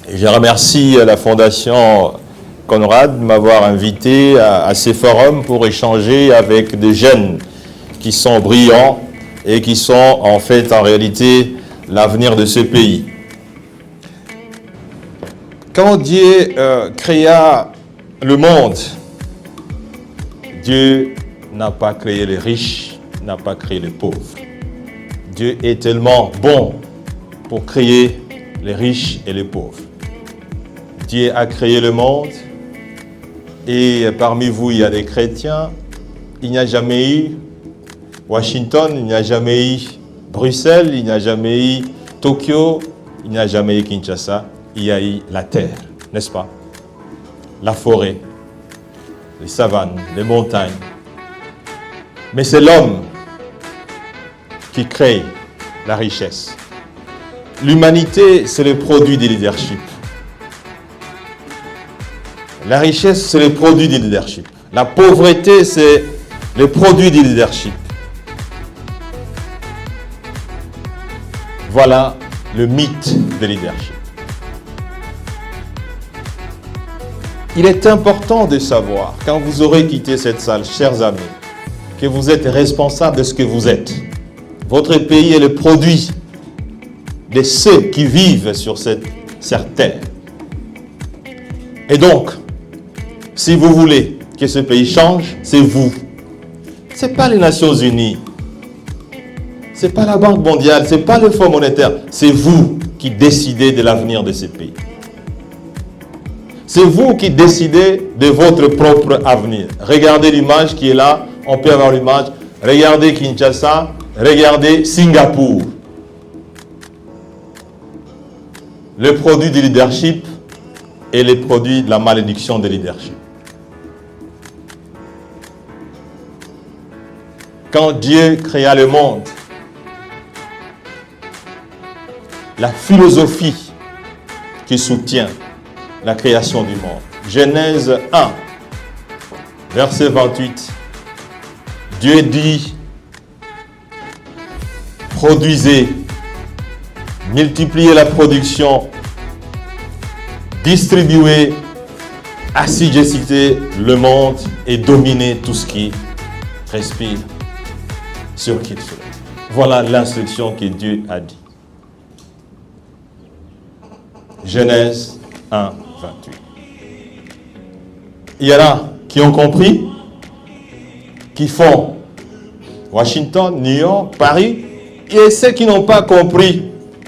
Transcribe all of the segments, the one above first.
Je remercie la Fondation Conrad de m'avoir invité à ces forums pour échanger avec des jeunes qui sont brillants et qui sont en fait, en réalité, l'avenir de ce pays. Quand Dieu créa le monde, Dieu n'a pas créé les riches, n'a pas créé les pauvres. Dieu est tellement bon pour créer les riches et les pauvres. Dieu a créé le monde et parmi vous, il y a des chrétiens. Il n'y a jamais eu Washington, il n'y a jamais eu Bruxelles, il n'y a jamais eu Tokyo, il n'y a jamais eu Kinshasa. Il y a eu la terre, n'est-ce pas? La forêt, les savanes, les montagnes. Mais c'est l'homme qui crée la richesse. L'humanité, c'est le produit du leadership. La richesse, c'est le produit du leadership. La pauvreté, c'est le produit du leadership. Voilà le mythe de leadership. Il est important de savoir, quand vous aurez quitté cette salle, chers amis, que vous êtes responsable de ce que vous êtes. Votre pays est le produit de ceux qui vivent sur cette terre. Et donc, si vous voulez que ce pays change, c'est vous. Ce n'est pas les Nations Unies. Ce n'est pas la Banque mondiale. Ce n'est pas le Fonds monétaire. C'est vous qui décidez de l'avenir de ce pays. C'est vous qui décidez de votre propre avenir. Regardez l'image qui est là. On peut avoir l'image. Regardez Kinshasa. Regardez Singapour. Le produit du leadership et le produit de la malédiction du leadership. Quand Dieu créa le monde, la philosophie qui soutient la création du monde. Genèse 1, verset 28. Dieu dit, produisez, multipliez la production, distribuez, assujettissez le monde et dominez tout ce qui respire sur qui il souhaite. Voilà l'instruction que Dieu a dit. Genèse 1, 28. Il y en a qui ont compris, qui font Washington, New York, Paris, et ceux qui n'ont pas compris,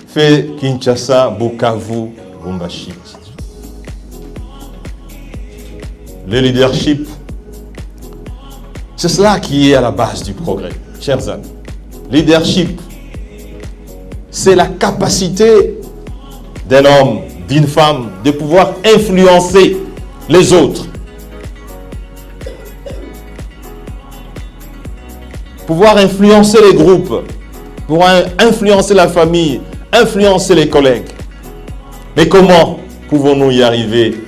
fait Kinshasa, Bukavu, Lubumbashi. Le leadership, c'est cela qui est à la base du progrès, chers amis. Leadership, c'est la capacité d'un homme, d'une femme, de pouvoir influencer les autres. Pouvoir influencer les groupes, pouvoir influencer la famille, influencer les collègues. Mais comment pouvons-nous y arriver?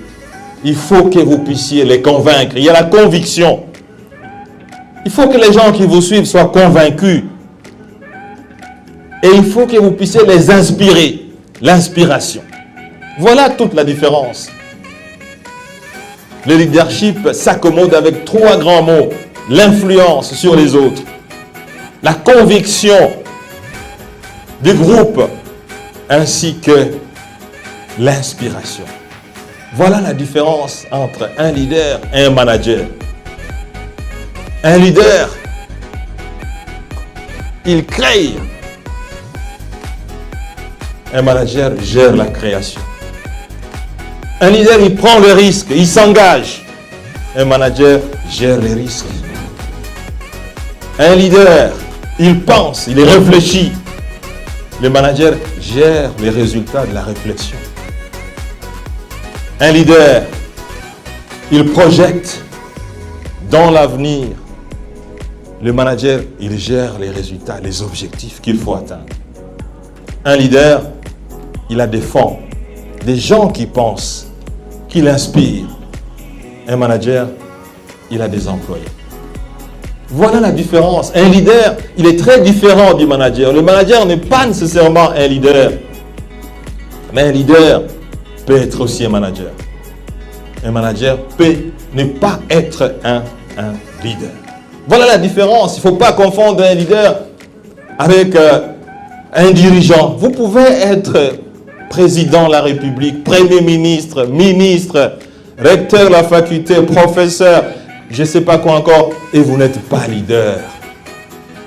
Il faut que vous puissiez les convaincre. Il y a la conviction. Il faut que les gens qui vous suivent soient convaincus. Et il faut que vous puissiez les inspirer. L'inspiration. Voilà toute la différence. Le leadership s'accommode avec trois grands mots. L'influence sur les autres. La conviction du groupe. Ainsi que l'inspiration. Voilà la différence entre un leader et un manager. Un leader, il crée. Un manager gère la création. Un leader, il prend le risque, il s'engage. Un manager gère les risques. Un leader, il pense, il réfléchit. Le manager gère les résultats de la réflexion. Un leader, il projette dans l'avenir. Le manager, il gère les résultats, les objectifs qu'il faut atteindre. Un leader, il a des fonds, des gens qui pensent, qui l'inspirent. Un manager, il a des employés. Voilà la différence. Un leader, il est très différent du manager. Le manager n'est pas nécessairement un leader. Mais un leader, peut être aussi un manager. Un manager peut ne pas être un leader. Voilà la différence. Il ne faut pas confondre un leader avec un dirigeant. Vous pouvez être président de la République, premier ministre, ministre, recteur de la faculté, professeur, je ne sais pas quoi encore, et vous n'êtes pas leader.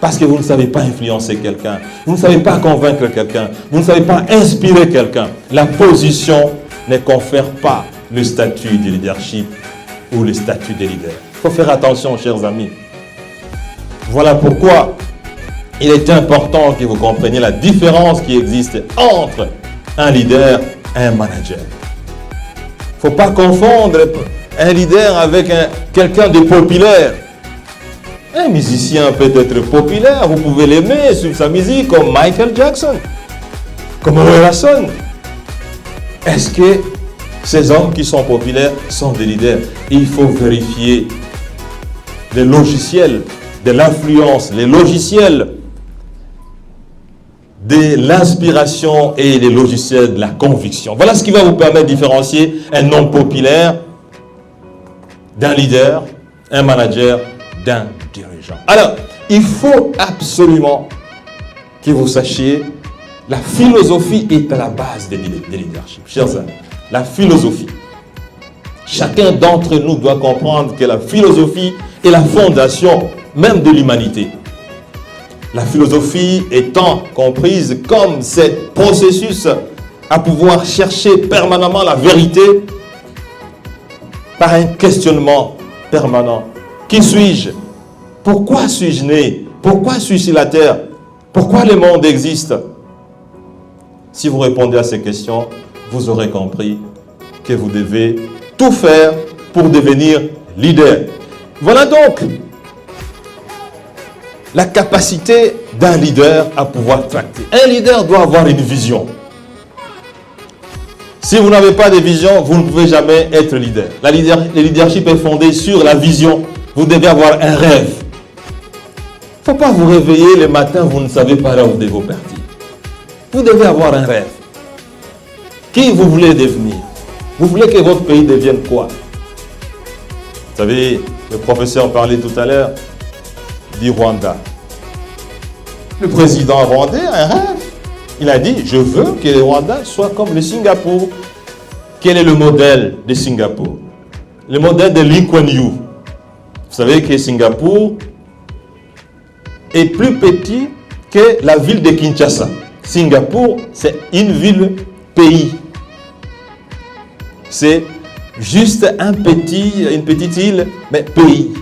Parce que vous ne savez pas influencer quelqu'un, vous ne savez pas convaincre quelqu'un, vous ne savez pas inspirer quelqu'un. La position ne confère pas le statut de leadership ou le statut de leader. Il faut faire attention, chers amis. Voilà pourquoi il est important que vous compreniez la différence qui existe entre un leader et un manager. Il ne faut pas confondre un leader avec quelqu'un de populaire. Un musicien peut être populaire, vous pouvez l'aimer sur sa musique, comme Michael Jackson, comme Roy Wilson. Est-ce que ces hommes qui sont populaires sont des leaders? Il faut vérifier les logiciels de l'influence, les logiciels de l'inspiration et les logiciels de la conviction. Voilà ce qui va vous permettre de différencier un homme populaire d'un leader, un manager d'un dirigeant. Alors, il faut absolument que vous sachiez, la philosophie est à la base des leadership. Chers amis, la philosophie. Chacun d'entre nous doit comprendre que la philosophie est la fondation même de l'humanité. La philosophie étant comprise comme ce processus à pouvoir chercher permanemment la vérité par un questionnement permanent. Qui suis-je? Pourquoi suis-je né? Pourquoi suis-je sur la terre? Pourquoi le monde existe? Si vous répondez à ces questions, vous aurez compris que vous devez tout faire pour devenir leader. Voilà donc la capacité d'un leader à pouvoir tracter. Un leader doit avoir une vision. Si vous n'avez pas de vision, vous ne pouvez jamais être leader. Le leadership est fondé sur la vision. Vous devez avoir un rêve. Il ne faut pas vous réveiller le matin, vous ne savez pas là où vous devez partir. Vous devez avoir un rêve. Qui vous voulez devenir? Vous voulez que votre pays devienne quoi? Vous savez, le professeur parlait tout à l'heure du Rwanda. Le président rwandais a un rêve. Il a dit, je veux que le Rwanda soit comme le Singapour. Quel est le modèle de Singapour? Le modèle de Lee Kuan Yew. Vous savez que Singapour est plus petit que la ville de Kinshasa. Singapour, c'est une ville-pays. C'est juste une petite île, mais pays.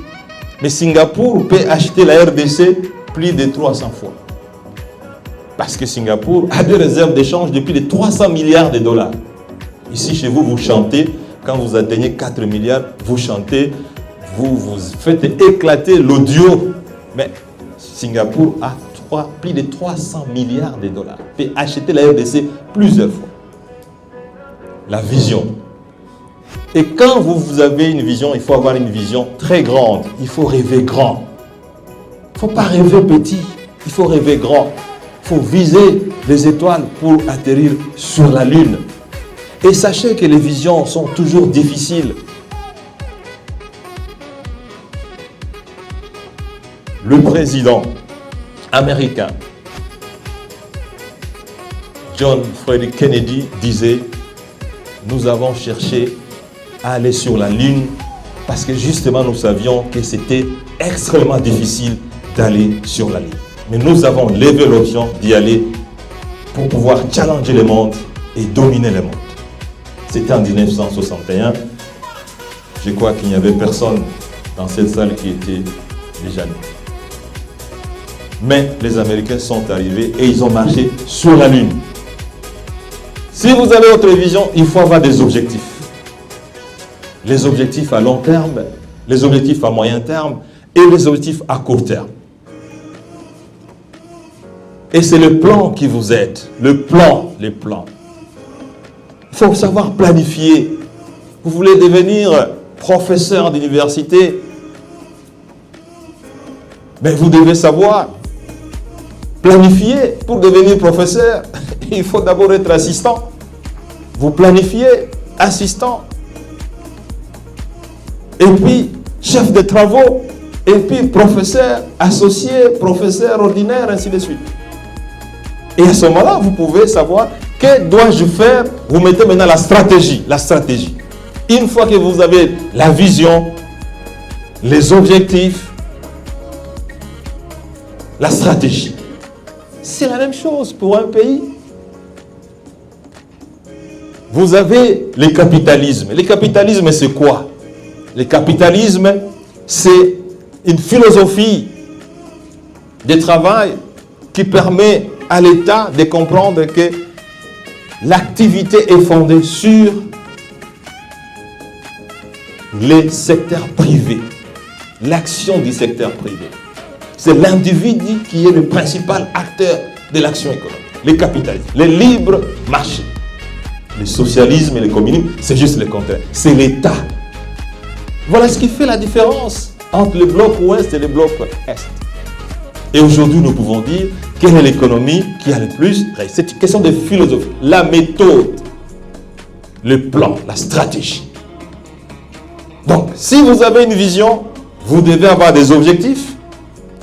Mais Singapour peut acheter la RDC plus de 300 fois. Parce que Singapour a des réserves d'échange depuis les 300 milliards de dollars. Ici, chez vous, vous chantez. Quand vous atteignez 4 milliards, vous chantez. Vous faites éclater l'audio. Mais Singapour a plus de 300 milliards de dollars. Peut acheter la RDC plusieurs fois. La vision. Et quand vous avez une vision, il faut avoir une vision très grande. Il faut rêver grand. Il ne faut pas rêver petit. Il faut rêver grand. Il faut viser les étoiles pour atterrir sur la lune. Et sachez que les visions sont toujours difficiles. Le président américain John F. Kennedy disait « Nous avons cherché à aller sur la lune parce que justement nous savions que c'était extrêmement difficile d'aller sur la lune. Mais nous avons levé l'option d'y aller pour pouvoir challenger le monde et dominer le monde. » C'était en 1961. Je crois qu'il n'y avait personne dans cette salle qui était déjà né. Mais les Américains sont arrivés et ils ont marché sur la lune. Si vous avez votre vision, il faut avoir des objectifs. Les objectifs à long terme, les objectifs à moyen terme et les objectifs à court terme. Et c'est le plan qui vous aide. Les plans. Il faut savoir planifier. Vous voulez devenir professeur d'université, mais vous devez savoir planifier pour devenir professeur. Il faut d'abord être assistant. vous planifiez, assistant, et puis chef de travaux, et puis professeur associé, professeur ordinaire, ainsi de suite. Et à ce moment-là, vous pouvez savoir que dois-je faire. Vous mettez maintenant la stratégie. La stratégie. Une fois que vous avez la vision, les objectifs, la stratégie. C'est la même chose pour un pays. Vous avez le capitalisme. Le capitalisme, c'est quoi? Le capitalisme, c'est une philosophie de travail qui permet à l'État de comprendre que l'activité est fondée sur les secteurs privés, l'action du secteur privé. C'est l'individu qui est le principal acteur de l'action économique. Le capitalisme, le libre marché. Le socialisme et le communisme, c'est juste le contraire. C'est l'État. Voilà ce qui fait la différence entre le bloc ouest et le bloc est. Et aujourd'hui, nous pouvons dire quelle est l'économie qui a le plus. C'est une question de philosophie. La méthode, le plan, la stratégie. Donc, si vous avez une vision, vous devez avoir des objectifs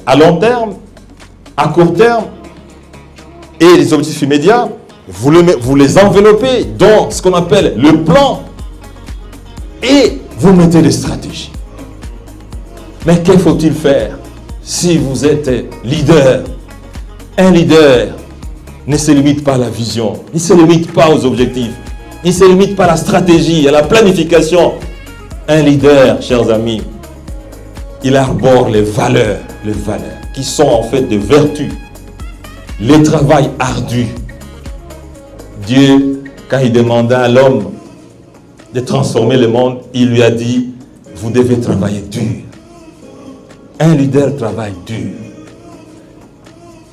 à long terme, à court terme et les objectifs immédiats. Vous les enveloppez dans ce qu'on appelle le plan et vous mettez des stratégies. Mais que faut-il faire si vous êtes leader? Un leader ne se limite pas à la vision, ne se limite pas aux objectifs, ne se limite pas à la stratégie, à la planification. Un leader, chers amis, il arbore les valeurs qui sont en fait des vertus. Le travail ardu. Dieu, quand il demanda à l'homme de transformer le monde, il lui a dit, vous devez travailler dur. Un leader travaille dur.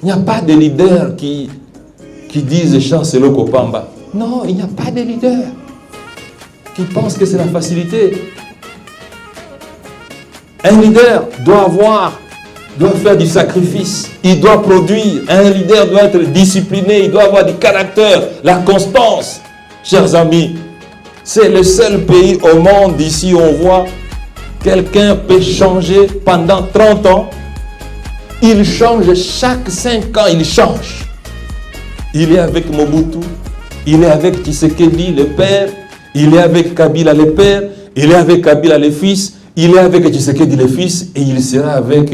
Il n'y a pas de leader qui disent Chancelo Kopamba. Non, il n'y a pas de leader qui pense que c'est la facilité. Un leader doit faire du sacrifice, il doit produire. Un leader doit être discipliné, il doit avoir du caractère, la constance. Chers amis, c'est le seul pays au monde ici où on voit quelqu'un peut changer pendant 30 ans. Il change chaque 5 ans, il change. Il est avec Mobutu, il est avec Tshisekedi le père, il est avec Kabila le père, il est avec Kabila le fils, il est avec Tshisekedi le fils et il sera avec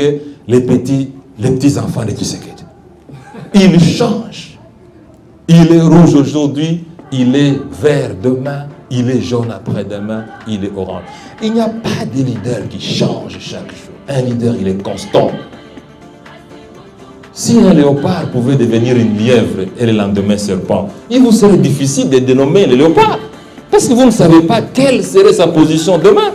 les petits enfants de Tshisekedi. Il change. Il est rouge aujourd'hui, il est vert demain, il est jaune après-demain, il est orange. Il n'y a pas de leader qui change chaque jour. Un leader, il est constant. Si un léopard pouvait devenir une lièvre et le lendemain serpent, il vous serait difficile de dénommer le léopard. Parce que vous ne savez pas quelle serait sa position demain.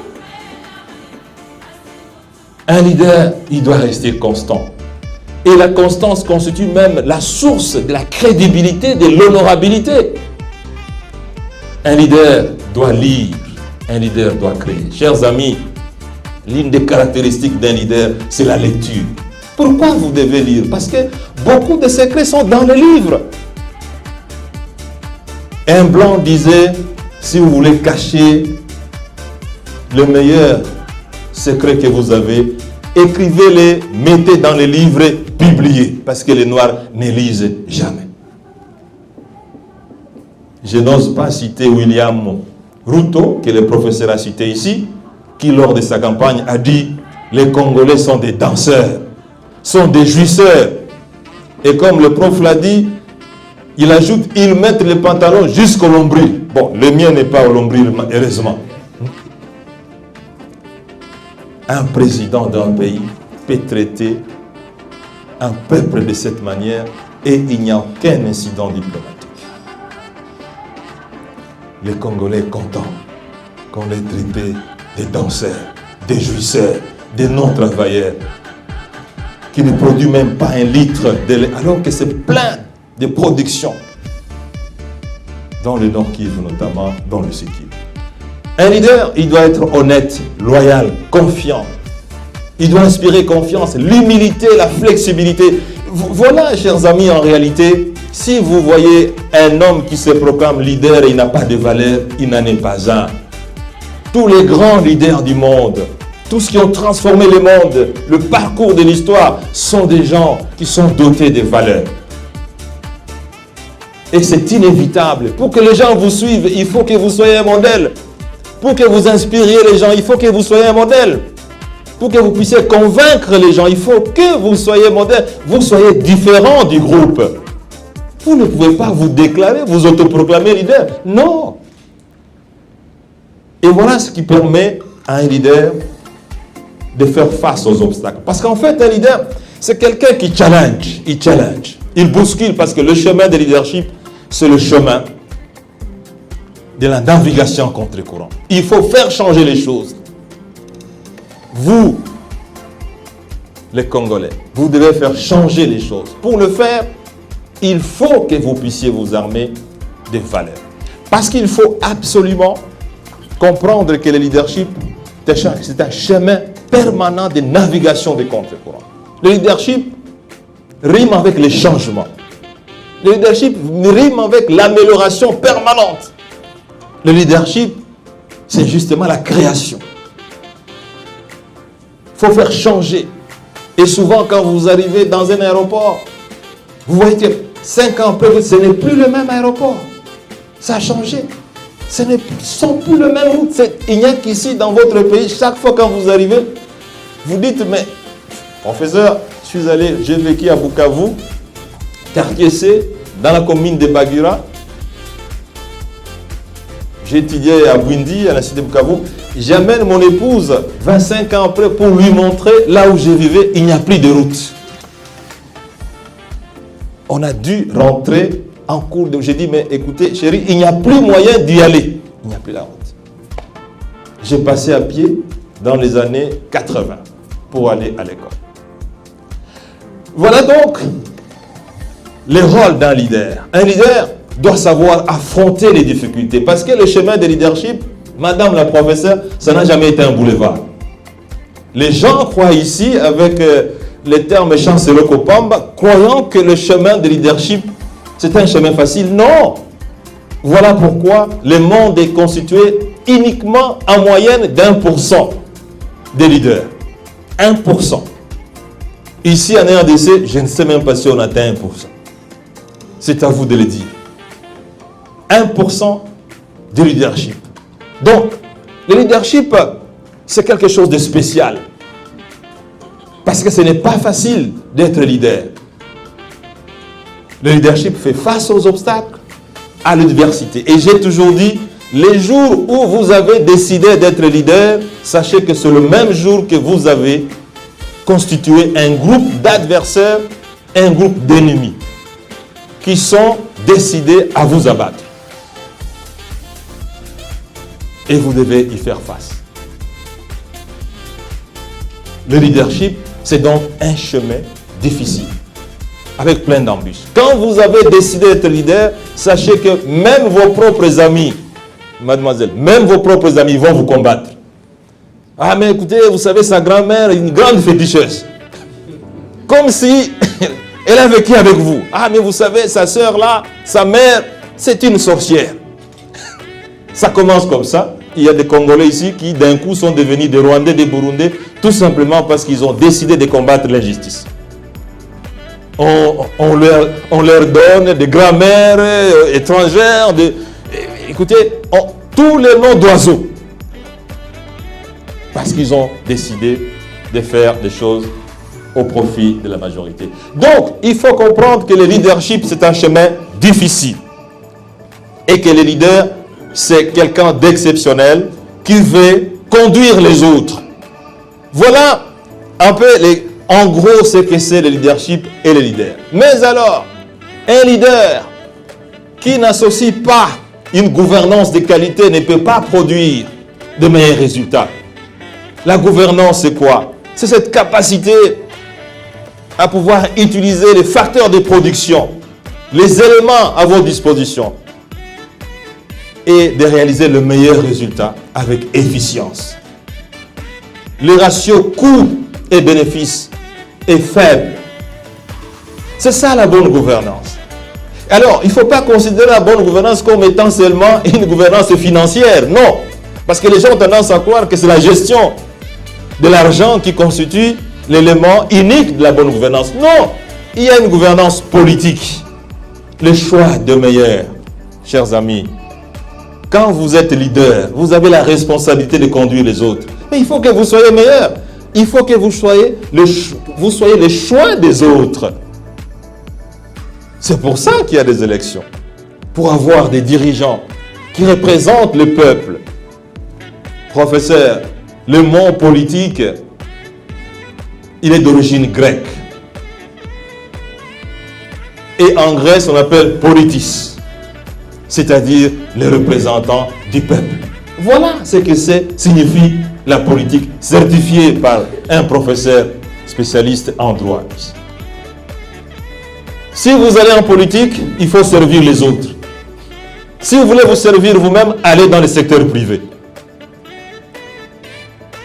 Un leader, il doit rester constant. Et la constance constitue même la source de la crédibilité, de l'honorabilité. Un leader doit lire, un leader doit créer. Chers amis, l'une des caractéristiques d'un leader, c'est la lecture. Pourquoi vous devez lire? Parce que beaucoup de secrets sont dans les livres. Un blanc disait, si vous voulez cacher le meilleur secret que vous avez, écrivez-les, mettez dans les livres, publiez, parce que les Noirs ne lisent jamais. Je n'ose pas citer William Ruto, que le professeur a cité ici, qui lors de sa campagne a dit « Les Congolais sont des danseurs, sont des jouisseurs. » Et comme le prof l'a dit, il ajoute « Ils mettent les pantalons jusqu'au nombril. » Bon, le mien n'est pas au nombril, heureusement. Un président d'un pays peut traiter un peuple de cette manière et il n'y a aucun incident diplomatique. Les Congolais contents qu'on les traité des danseurs, des jouisseurs, des non-travailleurs, qui ne produisent même pas un litre de lait, alors que c'est plein de productions dans le Nord Kivu, notamment dans le Sud Kivu. Un leader, il doit être honnête, loyal, confiant. Il doit inspirer confiance, l'humilité, la flexibilité. Voilà, chers amis, en réalité, Si vous voyez un homme qui se proclame leader et il n'a pas de valeur, il n'en est pas un. Tous les grands leaders du monde, tous ceux qui ont transformé le monde, le parcours de l'histoire, sont des gens qui sont dotés de valeurs. Et c'est inévitable. Pour que les gens vous suivent, il faut que vous soyez un modèle. Pour que vous inspiriez les gens, il faut que vous soyez un modèle. Pour que vous puissiez convaincre les gens, il faut que vous soyez modèle. Vous soyez différent du groupe. Vous ne pouvez pas vous déclarer, vous autoproclamer leader. Non. Et voilà ce qui permet à un leader de faire face aux obstacles. Parce qu'en fait, un leader, c'est quelqu'un qui challenge. Il challenge. Il bouscule parce que le chemin de leadership, c'est le chemin de la navigation contre courant. Il faut faire changer les choses. Vous, les Congolais, vous devez faire changer les choses. Pour le faire, il faut que vous puissiez vous armer des valeurs. Parce qu'il faut absolument comprendre que le leadership, c'est un chemin permanent de navigation des contre-courants. Le leadership rime avec les changements. Le leadership rime avec l'amélioration permanente. Le leadership, c'est justement la création. Il faut faire changer. Et souvent, quand vous arrivez dans un aéroport, vous voyez que 5 ans après, ce n'est plus le même aéroport. Ça a changé. Ce ne sont plus le même route. Il n'y a qu'ici, dans votre pays, chaque fois quand vous arrivez, vous dites, mais professeur, j'ai vécu à Bukavu, quartier C, dans la commune de Bagira. J'ai étudié à Bwindi, à la cité de Bukavu. J'amène mon épouse 25 ans après pour lui montrer là où je vivais, il n'y a plus de route. On a dû rentrer en cours de... J'ai dit, mais écoutez, chérie, il n'y a plus moyen d'y aller. Il n'y a plus la route. J'ai passé à pied dans les années 80 pour aller à l'école. Voilà donc le rôle d'un leader. Un leader doit savoir affronter les difficultés. Parce que le chemin de leadership, madame la professeure, ça n'a jamais été un boulevard. Les gens croient ici, avec les termes chancellor Kopamba, croyant que le chemin de leadership, c'est un chemin facile. Non. Voilà pourquoi le monde est constitué uniquement en moyenne d'1% des leaders. 1%. Ici en RDC, je ne sais même pas si on atteint 1%. C'est à vous de le dire. 1% de leadership. Donc, le leadership, c'est quelque chose de spécial. Parce que ce n'est pas facile d'être leader. Le leadership fait face aux obstacles, à l'adversité. Et j'ai toujours dit, les jours où vous avez décidé d'être leader, sachez que c'est le même jour que vous avez constitué un groupe d'adversaires, un groupe d'ennemis qui sont décidés à vous abattre. Et vous devez y faire face. Le leadership, c'est donc un chemin difficile, avec plein d'embûches. Quand vous avez décidé d'être leader, sachez que même vos propres amis, mademoiselle, même vos propres amis vont vous combattre. Ah mais écoutez, vous savez, sa grand-mère est une grande féticheuse. Comme si elle a vécu avec vous. Ah mais vous savez, sa sœur là, sa mère, c'est une sorcière. Ça commence comme ça. Il y a des Congolais ici qui d'un coup sont devenus des Rwandais, des Burundais, tout simplement parce qu'ils ont décidé de combattre l'injustice. On leur donne des grammaires étrangères, écoutez, tous les noms d'oiseaux. Parce qu'ils ont décidé de faire des choses au profit de la majorité. Donc, il faut comprendre que le leadership, c'est un chemin difficile. Et que le leader, c'est quelqu'un d'exceptionnel qui veut conduire les autres. Voilà un peu, en gros, ce que c'est le leadership et le leader. Mais alors, un leader qui n'associe pas une gouvernance de qualité ne peut pas produire de meilleurs résultats. La gouvernance, c'est quoi? C'est cette capacité à pouvoir utiliser les facteurs de production, les éléments à votre disposition et de réaliser le meilleur résultat avec efficience. Le ratio coût et bénéfice est faible. C'est ça la bonne gouvernance. Alors, il ne faut pas considérer la bonne gouvernance comme étant seulement une gouvernance financière. Non. Parce que les gens ont tendance à croire que c'est la gestion de l'argent qui constitue l'élément unique de la bonne gouvernance. Non. Il y a une gouvernance politique. Le choix de meilleur, chers amis. Quand vous êtes leader, vous avez la responsabilité de conduire les autres. Mais il faut que vous soyez meilleur. Il faut que vous soyez le choix des autres. C'est pour ça qu'il y a des élections. Pour avoir des dirigeants qui représentent le peuple. Professeur, le mot politique, il est d'origine grecque. Et en Grèce, on appelle politis, c'est-à-dire les représentants du peuple. Voilà ce que signifie la politique, certifiée par un professeur spécialiste en droit. Si vous allez en politique, il faut servir les autres. Si vous voulez vous servir vous-même, allez dans le secteur privé.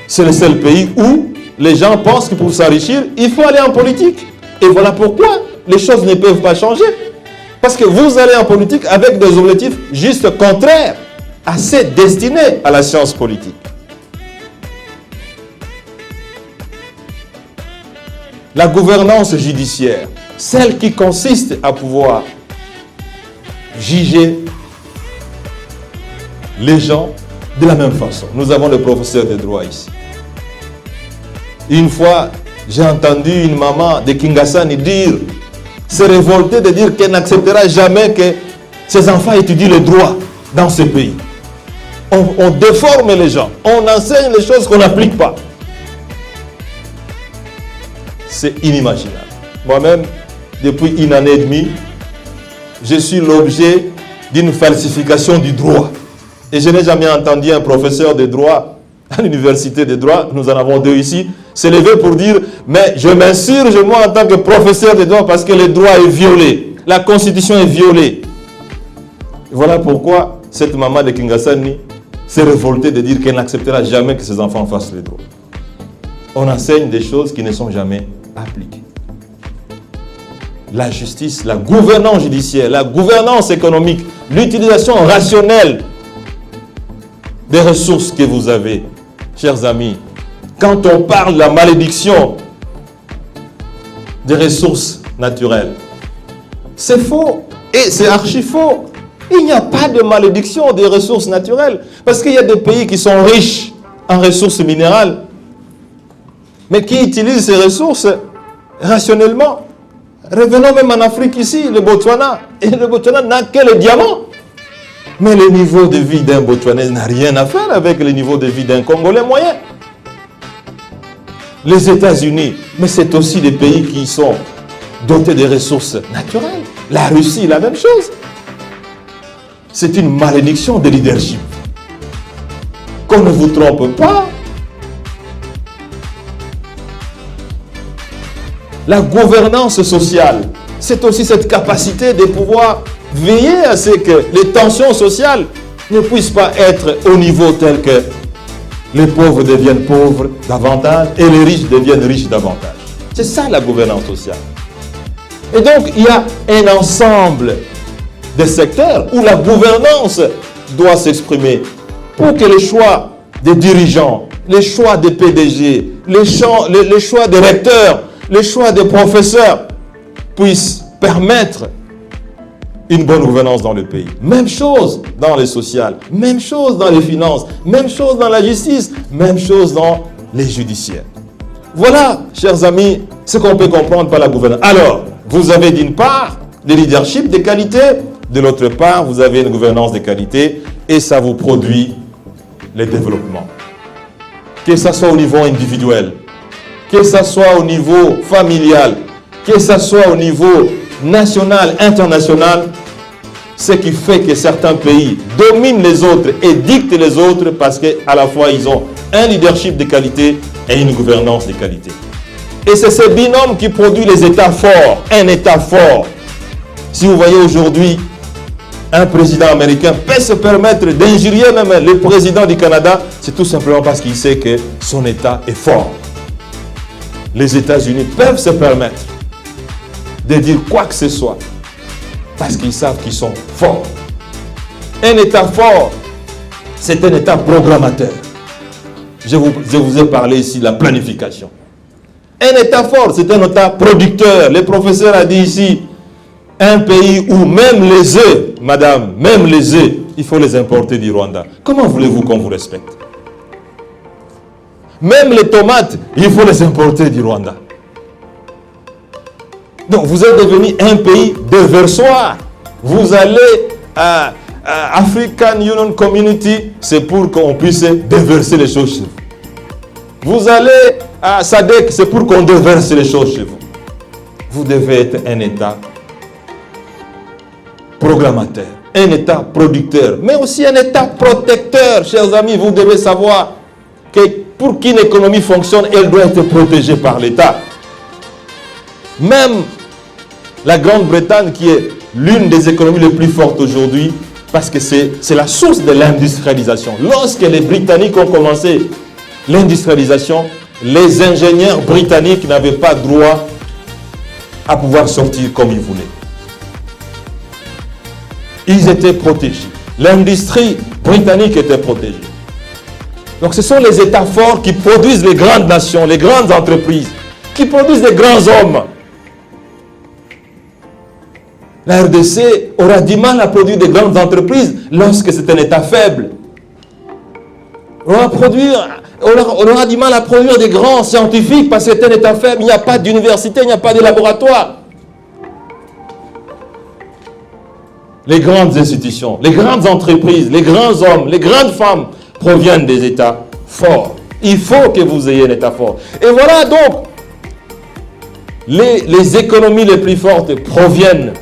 C'est le seul pays où les gens pensent que pour s'enrichir, il faut aller en politique. Et voilà pourquoi les choses ne peuvent pas changer. Parce que vous allez en politique avec des objectifs juste contraires à ceux destinés à la science politique. La gouvernance judiciaire, celle qui consiste à pouvoir juger les gens de la même façon. Nous avons le professeur de droit ici. Une fois, j'ai entendu une maman de Kingasani se révolter de dire qu'elle n'acceptera jamais que ses enfants étudient le droit dans ce pays. On déforme les gens, on enseigne les choses qu'on n'applique pas. C'est inimaginable. Moi-même, depuis une année et demie, je suis l'objet d'une falsification du droit. Et je n'ai jamais entendu un professeur de droit à l'université de droit, nous en avons deux ici, s'est levé pour dire « Mais je m'insurge moi en tant que professeur de droit parce que le droit est violé. La constitution est violée. » Voilà pourquoi cette maman de Kingasani s'est révoltée de dire qu'elle n'acceptera jamais que ses enfants fassent le droit. On enseigne des choses qui ne sont jamais appliquées. La justice, la gouvernance judiciaire, la gouvernance économique, l'utilisation rationnelle des ressources que vous avez. Chers amis, quand on parle de la malédiction des ressources naturelles, c'est faux et c'est archi faux. Il n'y a pas de malédiction des ressources naturelles parce qu'il y a des pays qui sont riches en ressources minérales mais qui utilisent ces ressources rationnellement. Revenons même en Afrique ici, le Botswana. Et le Botswana n'a que les diamants. Mais le niveau de vie d'un Botswanais n'a rien à faire avec le niveau de vie d'un Congolais moyen. Les États-Unis, mais c'est aussi des pays qui sont dotés de ressources naturelles. La Russie, la même chose. C'est une malédiction de leadership. Qu'on ne vous trompe pas. La gouvernance sociale, c'est aussi cette capacité de pouvoir veiller à ce que les tensions sociales ne puissent pas être au niveau tel que les pauvres deviennent pauvres davantage et les riches deviennent riches davantage. C'est ça la gouvernance sociale. Et donc, il y a un ensemble de secteurs où la gouvernance doit s'exprimer pour que les choix des dirigeants, les choix des PDG, les choix des recteurs, les choix des professeurs puissent permettre une bonne gouvernance dans le pays. Même chose dans les sociales, même chose dans les finances, même chose dans la justice, même chose dans les judiciaires. Voilà, chers amis, ce qu'on peut comprendre par la gouvernance. Alors, vous avez d'une part le leadership de qualité, de l'autre part, vous avez une gouvernance de qualité et ça vous produit le développement. Que ce soit au niveau individuel, que ce soit au niveau familial, que ce soit au niveau national, international, ce qui fait que certains pays dominent les autres et dictent les autres parce qu'à la fois ils ont un leadership de qualité et une gouvernance de qualité. Et c'est ce binôme qui produit les États forts, un État fort. Si vous voyez aujourd'hui, un président américain peut se permettre d'injurier même le président du Canada, c'est tout simplement parce qu'il sait que son État est fort. Les États-Unis peuvent se permettre de dire quoi que ce soit Parce qu'ils savent qu'ils sont forts. Un État fort, c'est un État programmateur. Je vous ai parlé ici de la planification. Un État fort, c'est un État producteur. Le professeur a dit ici, un pays où même les œufs, madame, même les œufs, il faut les importer du Rwanda. Comment voulez-vous qu'on vous respecte? Même les tomates, il faut les importer du Rwanda. Donc vous êtes devenu un pays déversoir. Vous allez à African Union Community, c'est pour qu'on puisse déverser les choses chez vous. Vous allez à SADC, c'est pour qu'on déverse les choses chez vous. Vous devez être un État programmateur, un État producteur, mais aussi un État protecteur. Chers amis, vous devez savoir que pour qu'une économie fonctionne, elle doit être protégée par l'État. Même la Grande-Bretagne, qui est l'une des économies les plus fortes aujourd'hui, parce que c'est la source de l'industrialisation. Lorsque les Britanniques ont commencé l'industrialisation, les ingénieurs britanniques n'avaient pas droit à pouvoir sortir comme ils voulaient. Ils étaient protégés. L'industrie britannique était protégée. Donc ce sont les États forts qui produisent les grandes nations, les grandes entreprises, qui produisent les grands hommes. La RDC aura du mal à produire des grandes entreprises lorsque c'est un État faible. On aura du mal à produire des grands scientifiques parce que c'est un État faible. Il n'y a pas d'université, il n'y a pas de laboratoire. Les grandes institutions, les grandes entreprises, les grands hommes, les grandes femmes proviennent des États forts. Il faut que vous ayez un État fort. Et voilà donc, les économies les plus fortes proviennent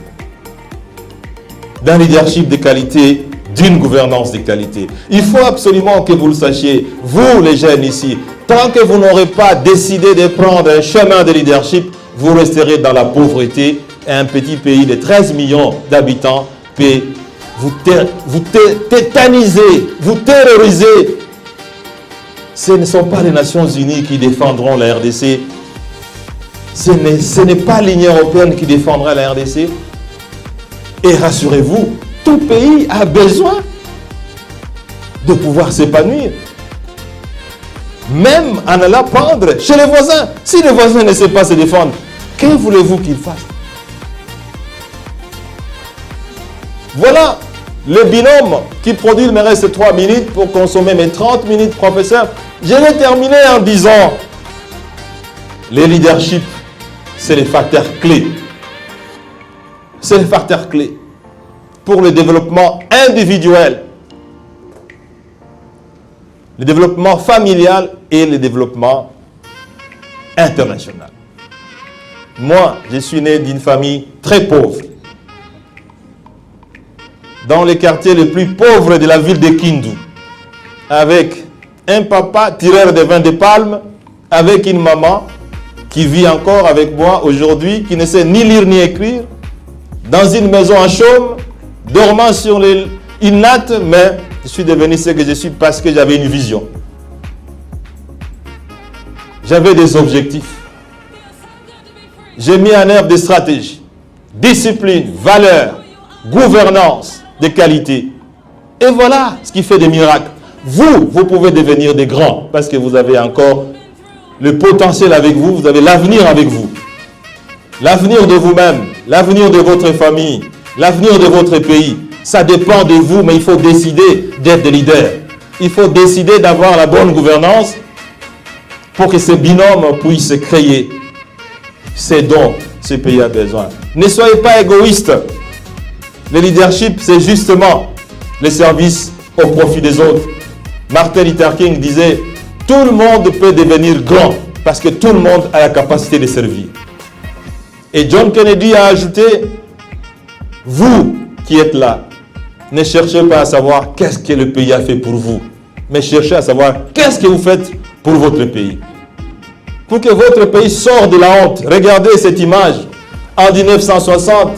d'un leadership de qualité, d'une gouvernance de qualité. Il faut absolument que vous le sachiez, vous les jeunes ici, tant que vous n'aurez pas décidé de prendre un chemin de leadership, vous resterez dans la pauvreté. Et un petit pays de 13 millions d'habitants peut vous tétaniser, vous terroriser. Ce ne sont pas les Nations Unies qui défendront la RDC. Ce n'est pas l'Union européenne qui défendra la RDC. Et rassurez-vous, tout pays a besoin de pouvoir s'épanouir. Même en allant prendre chez les voisins. Si les voisins ne savent pas se défendre, que voulez-vous qu'ils fassent? Voilà le binôme qui produit. Il me reste 3 minutes pour consommer mes 30 minutes, professeur. Je vais terminer en disant, le leadership, c'est les facteurs clés. C'est le facteur clé pour le développement individuel, le développement familial et le développement international. Moi, je suis né d'une famille très pauvre, dans les quartiers les plus pauvres de la ville de Kindu, avec un papa tireur de vin de palme, avec une maman qui vit encore avec moi aujourd'hui, qui ne sait ni lire ni écrire, dans une maison en chaume, dormant sur une natte, mais je suis devenu ce que je suis parce que j'avais une vision. J'avais des objectifs. J'ai mis en œuvre des stratégies, discipline, valeur, gouvernance de qualité. Et voilà ce qui fait des miracles. Vous pouvez devenir des grands parce que vous avez encore le potentiel avec vous, vous avez l'avenir avec vous. L'avenir de vous-même, l'avenir de votre famille, l'avenir de votre pays, ça dépend de vous, mais il faut décider d'être des leaders. Il faut décider d'avoir la bonne gouvernance pour que ces binômes puissent créer. C'est dont ce pays a besoin. Ne soyez pas égoïstes. Le leadership, c'est justement le service au profit des autres. Martin Luther King disait, tout le monde peut devenir grand parce que tout le monde a la capacité de servir. Et John Kennedy a ajouté, vous qui êtes là, ne cherchez pas à savoir qu'est-ce que le pays a fait pour vous, mais cherchez à savoir qu'est-ce que vous faites pour votre pays. Pour que votre pays sorte de la honte, regardez cette image. En 1960,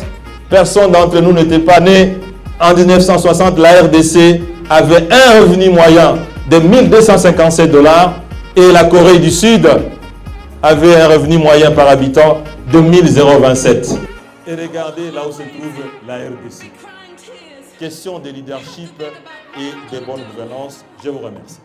personne d'entre nous n'était pas né. En 1960, la RDC avait un revenu moyen de 1257 $ et la Corée du Sud avait un revenu moyen par habitant de 1027. et regardez là où se trouve la RDC. Question de leadership et de bonne gouvernance. Je vous remercie.